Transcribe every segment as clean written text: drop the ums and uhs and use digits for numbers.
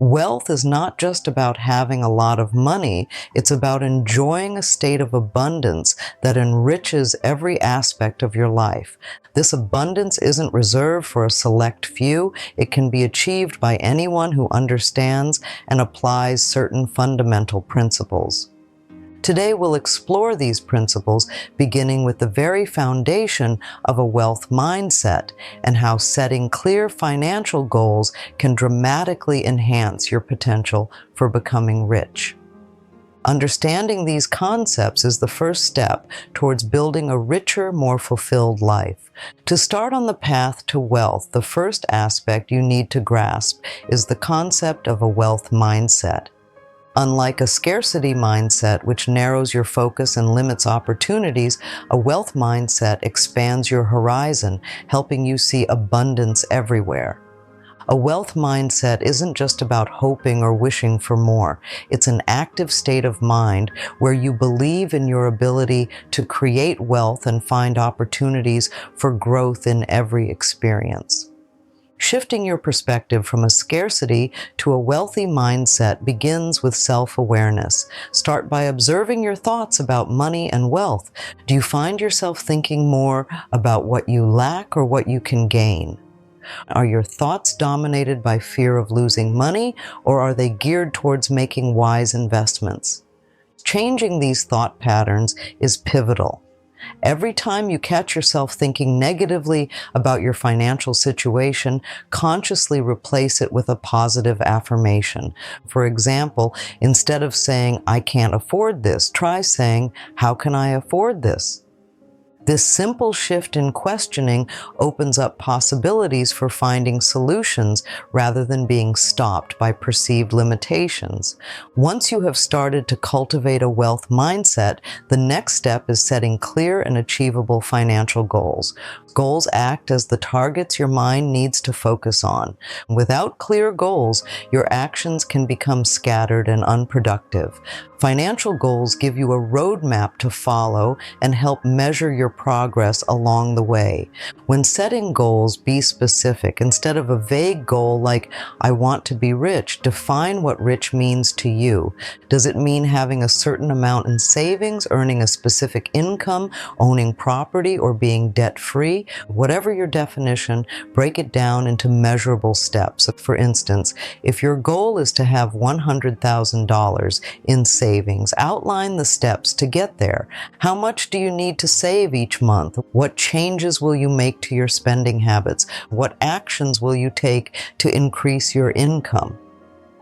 Wealth is not just about having a lot of money, it's about enjoying a state of abundance that enriches every aspect of your life. This abundance isn't reserved for a select few. It can be achieved by anyone who understands and applies certain fundamental principles. Today we'll explore these principles, beginning with the very foundation of a wealth mindset and how setting clear financial goals can dramatically enhance your potential for becoming rich. Understanding these concepts is the first step towards building a richer, more fulfilled life. To start on the path to wealth, the first aspect you need to grasp is the concept of a wealth mindset. Unlike a scarcity mindset, which narrows your focus and limits opportunities, a wealth mindset expands your horizon, helping you see abundance everywhere. A wealth mindset isn't just about hoping or wishing for more. It's an active state of mind where you believe in your ability to create wealth and find opportunities for growth in every experience. Shifting your perspective from a scarcity to a wealthy mindset begins with self-awareness. Start by observing your thoughts about money and wealth. Do you find yourself thinking more about what you lack or what you can gain? Are your thoughts dominated by fear of losing money, or are they geared towards making wise investments? Changing these thought patterns is pivotal. Every time you catch yourself thinking negatively about your financial situation, consciously replace it with a positive affirmation. For example, instead of saying, "I can't afford this," try saying, "How can I afford this?" This simple shift in questioning opens up possibilities for finding solutions rather than being stopped by perceived limitations. Once you have started to cultivate a wealth mindset, the next step is setting clear and achievable financial goals. Goals act as the targets your mind needs to focus on. Without clear goals, your actions can become scattered and unproductive. Financial goals give you a roadmap to follow and help measure your progress along the way. When setting goals, be specific. Instead of a vague goal like, "I want to be rich," define what rich means to you. Does it mean having a certain amount in savings, earning a specific income, owning property, or being debt-free? Whatever your definition, break it down into measurable steps. For instance, if your goal is to have $100,000 in savings, outline the steps to get there. How much do you need to save each month? What changes will you make to your spending habits? What actions will you take to increase your income?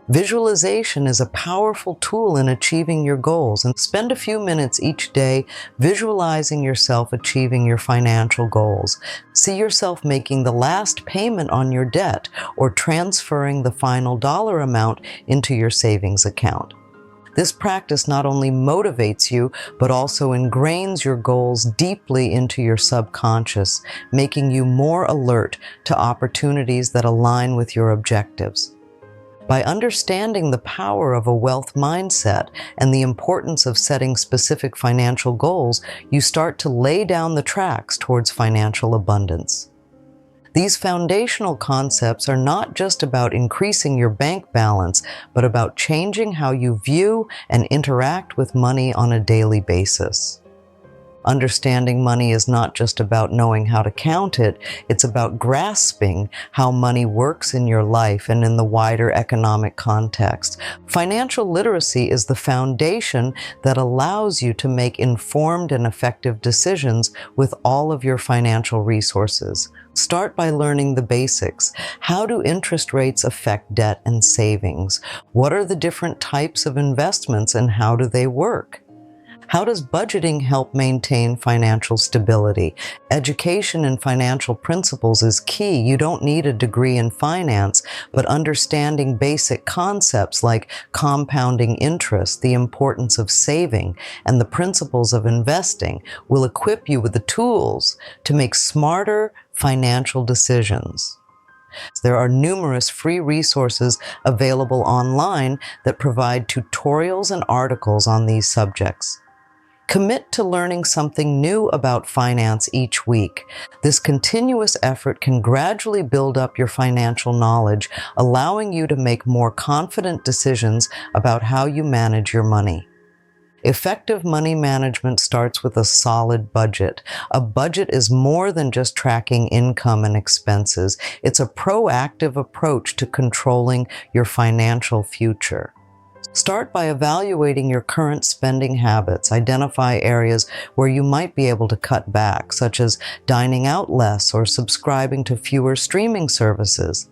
Visualization is a powerful tool in achieving your goals, and spend a few minutes each day visualizing yourself achieving your financial goals. See yourself making the last payment on your debt or transferring the final dollar amount into your savings account. This practice not only motivates you, but also ingrains your goals deeply into your subconscious, making you more alert to opportunities that align with your objectives. By understanding the power of a wealth mindset and the importance of setting specific financial goals, you start to lay down the tracks towards financial abundance. These foundational concepts are not just about increasing your bank balance, but about changing how you view and interact with money on a daily basis. Understanding money is not just about knowing how to count it, it's about grasping how money works in your life and in the wider economic context. Financial literacy is the foundation that allows you to make informed and effective decisions with all of your financial resources. Start by learning the basics. How do interest rates affect debt and savings? What are the different types of investments and how do they work? How does budgeting help maintain financial stability? Education in financial principles is key. You don't need a degree in finance, but understanding basic concepts like compounding interest, the importance of saving, and the principles of investing will equip you with the tools to make smarter financial decisions. There are numerous free resources available online that provide tutorials and articles on these subjects. Commit to learning something new about finance each week. This continuous effort can gradually build up your financial knowledge, allowing you to make more confident decisions about how you manage your money. Effective money management starts with a solid budget. A budget is more than just tracking income and expenses. It's a proactive approach to controlling your financial future. Start by evaluating your current spending habits. Identify areas where you might be able to cut back, such as dining out less or subscribing to fewer streaming services.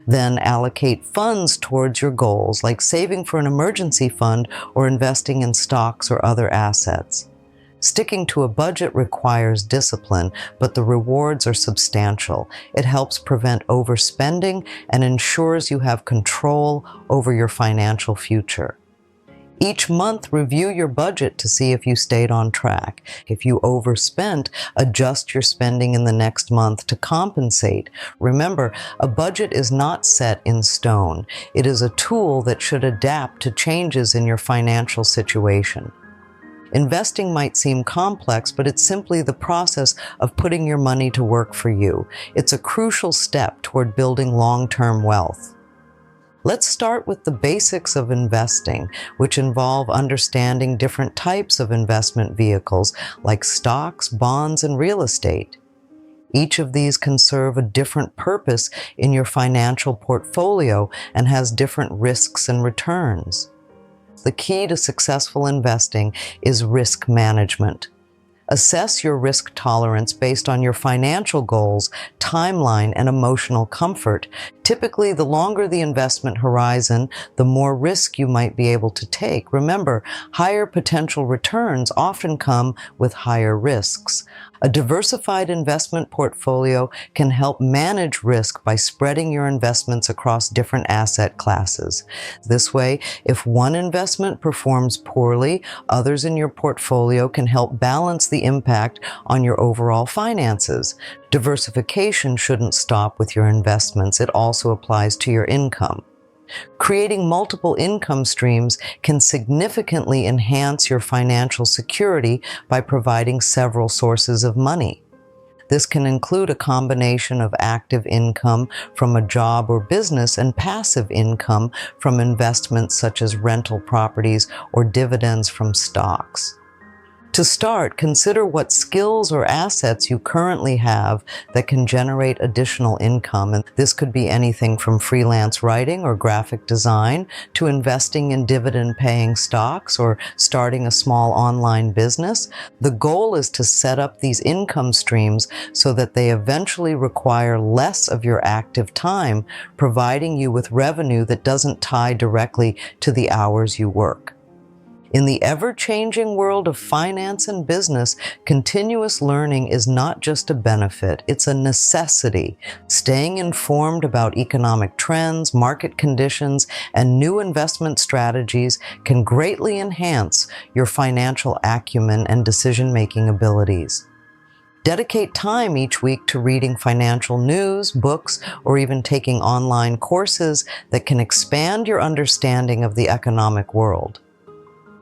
Then allocate funds towards your goals, like saving for an emergency fund or investing in stocks or other assets. Sticking to a budget requires discipline, but the rewards are substantial. It helps prevent overspending and ensures you have control over your financial future. Each month, review your budget to see if you stayed on track. If you overspent, adjust your spending in the next month to compensate. Remember, a budget is not set in stone. It is a tool that should adapt to changes in your financial situation. Investing might seem complex, but it's simply the process of putting your money to work for you. It's a crucial step toward building long-term wealth. Let's start with the basics of investing, which involve understanding different types of investment vehicles like stocks, bonds, and real estate. Each of these can serve a different purpose in your financial portfolio and has different risks and returns. The key to successful investing is risk management. Assess your risk tolerance based on your financial goals, timeline, and emotional comfort. Typically, the longer the investment horizon, the more risk you might be able to take. Remember, higher potential returns often come with higher risks. A diversified investment portfolio can help manage risk by spreading your investments across different asset classes. This way, if one investment performs poorly, others in your portfolio can help balance the impact on your overall finances. Diversification shouldn't stop with your investments. It also applies to your income. Creating multiple income streams can significantly enhance your financial security by providing several sources of money. This can include a combination of active income from a job or business and passive income from investments such as rental properties or dividends from stocks. To start, consider what skills or assets you currently have that can generate additional income. And this could be anything from freelance writing or graphic design to investing in dividend-paying stocks or starting a small online business. The goal is to set up these income streams so that they eventually require less of your active time, providing you with revenue that doesn't tie directly to the hours you work. In the ever-changing world of finance and business, continuous learning is not just a benefit, it's a necessity. Staying informed about economic trends, market conditions, and new investment strategies can greatly enhance your financial acumen and decision-making abilities. Dedicate time each week to reading financial news, books, or even taking online courses that can expand your understanding of the economic world.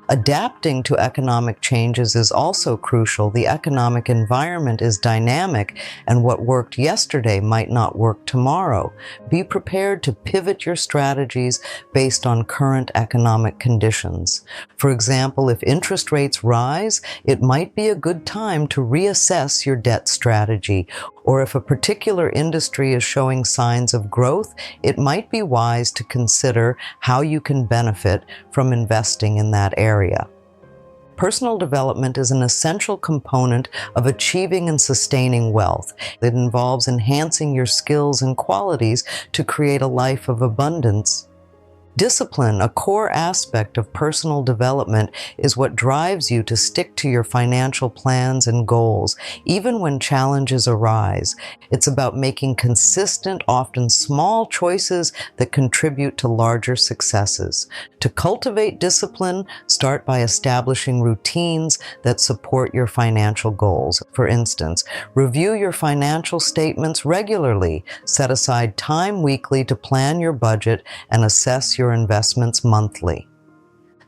Adapting to economic changes is also crucial. The economic environment is dynamic, and what worked yesterday might not work tomorrow. Be prepared to pivot your strategies based on current economic conditions. For example, if interest rates rise, it might be a good time to reassess your debt strategy. Or if a particular industry is showing signs of growth, it might be wise to consider how you can benefit from investing in that area. Personal development is an essential component of achieving and sustaining wealth. It involves enhancing your skills and qualities to create a life of abundance. Discipline, a core aspect of personal development, is what drives you to stick to your financial plans and goals, even when challenges arise. It's about making consistent, often small choices that contribute to larger successes. To cultivate discipline, start by establishing routines that support your financial goals. For instance, review your financial statements regularly. Set aside time weekly to plan your budget and assess your investments monthly.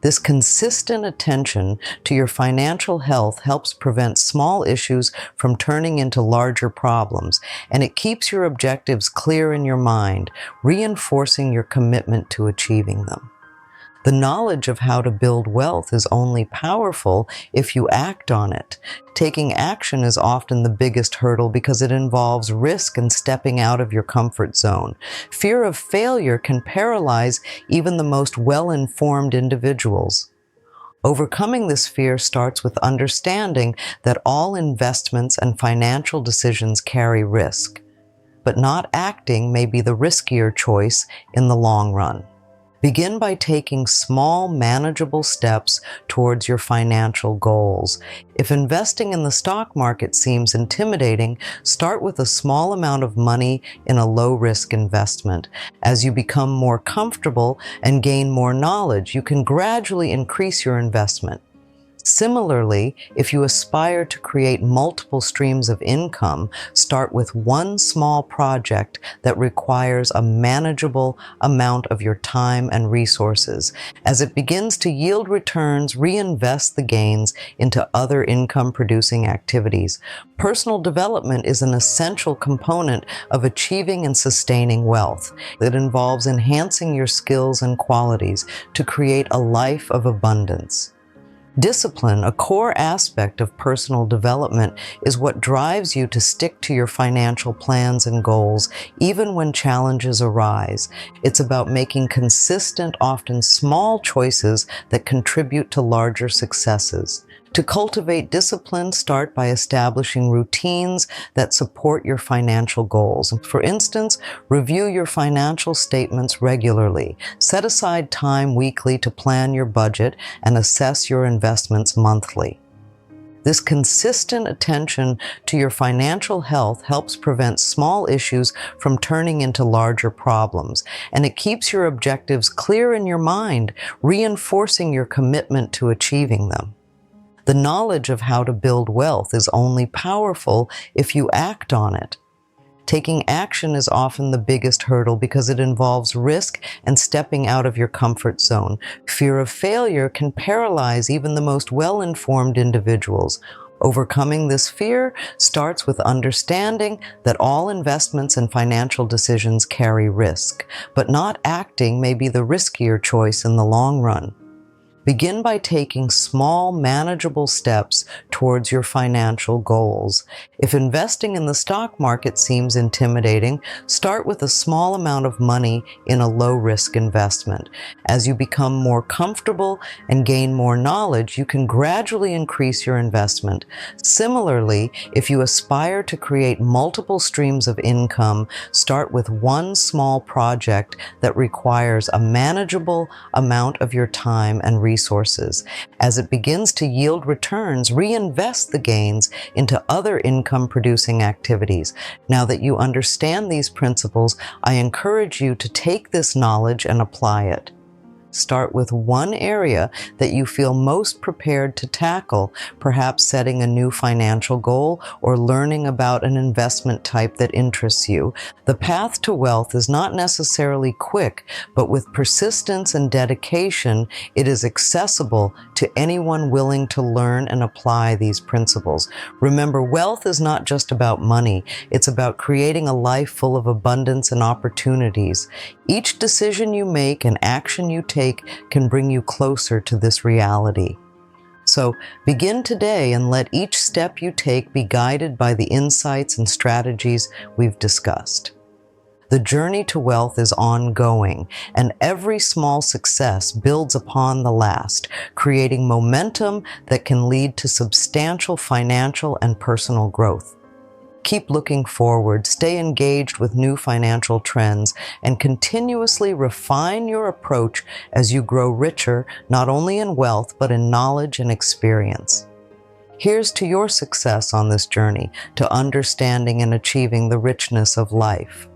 This consistent attention to your financial health helps prevent small issues from turning into larger problems, and it keeps your objectives clear in your mind, reinforcing your commitment to achieving them. The knowledge of how to build wealth is only powerful if you act on it. Taking action is often the biggest hurdle because it involves risk and stepping out of your comfort zone. Fear of failure can paralyze even the most well-informed individuals. Overcoming this fear starts with understanding that all investments and financial decisions carry risk, but not acting may be the riskier choice in the long run. Begin by taking small, manageable steps towards your financial goals. If investing in the stock market seems intimidating, start with a small amount of money in a low-risk investment. As you become more comfortable and gain more knowledge, you can gradually increase your investment. Similarly, if you aspire to create multiple streams of income, start with one small project that requires a manageable amount of your time and resources. As it begins to yield returns, reinvest the gains into other income-producing activities. Personal development is an essential component of achieving and sustaining wealth. It involves enhancing your skills and qualities to create a life of abundance. Discipline, a core aspect of personal development, is what drives you to stick to your financial plans and goals, even when challenges arise. It's about making consistent, often small choices that contribute to larger successes. To cultivate discipline, start by establishing routines that support your financial goals. For instance, review your financial statements regularly. Set aside time weekly to plan your budget and assess your investments monthly. This consistent attention to your financial health helps prevent small issues from turning into larger problems, and it keeps your objectives clear in your mind, reinforcing your commitment to achieving them. The knowledge of how to build wealth is only powerful if you act on it. Taking action is often the biggest hurdle because it involves risk and stepping out of your comfort zone. Fear of failure can paralyze even the most well-informed individuals. Overcoming this fear starts with understanding that all investments and financial decisions carry risk, but not acting may be the riskier choice in the long run. Begin by taking small, manageable steps towards your financial goals. If investing in the stock market seems intimidating, start with a small amount of money in a low-risk investment. As you become more comfortable and gain more knowledge, you can gradually increase your investment. Similarly, if you aspire to create multiple streams of income, start with one small project that requires a manageable amount of your time and resources. As it begins to yield returns, reinvest the gains into other income-producing activities. Now that you understand these principles, I encourage you to take this knowledge and apply it. Start with one area that you feel most prepared to tackle, perhaps setting a new financial goal or learning about an investment type that interests you. The path to wealth is not necessarily quick, but with persistence and dedication, it is accessible to anyone willing to learn and apply these principles. Remember, wealth is not just about money. It's about creating a life full of abundance and opportunities. Each decision you make and action you take can bring you closer to this reality. So begin today and let each step you take be guided by the insights and strategies we've discussed. The journey to wealth is ongoing, and every small success builds upon the last, creating momentum that can lead to substantial financial and personal growth. Keep looking forward, stay engaged with new financial trends, and continuously refine your approach as you grow richer, not only in wealth, but in knowledge and experience. Here's to your success on this journey to understanding and achieving the richness of life.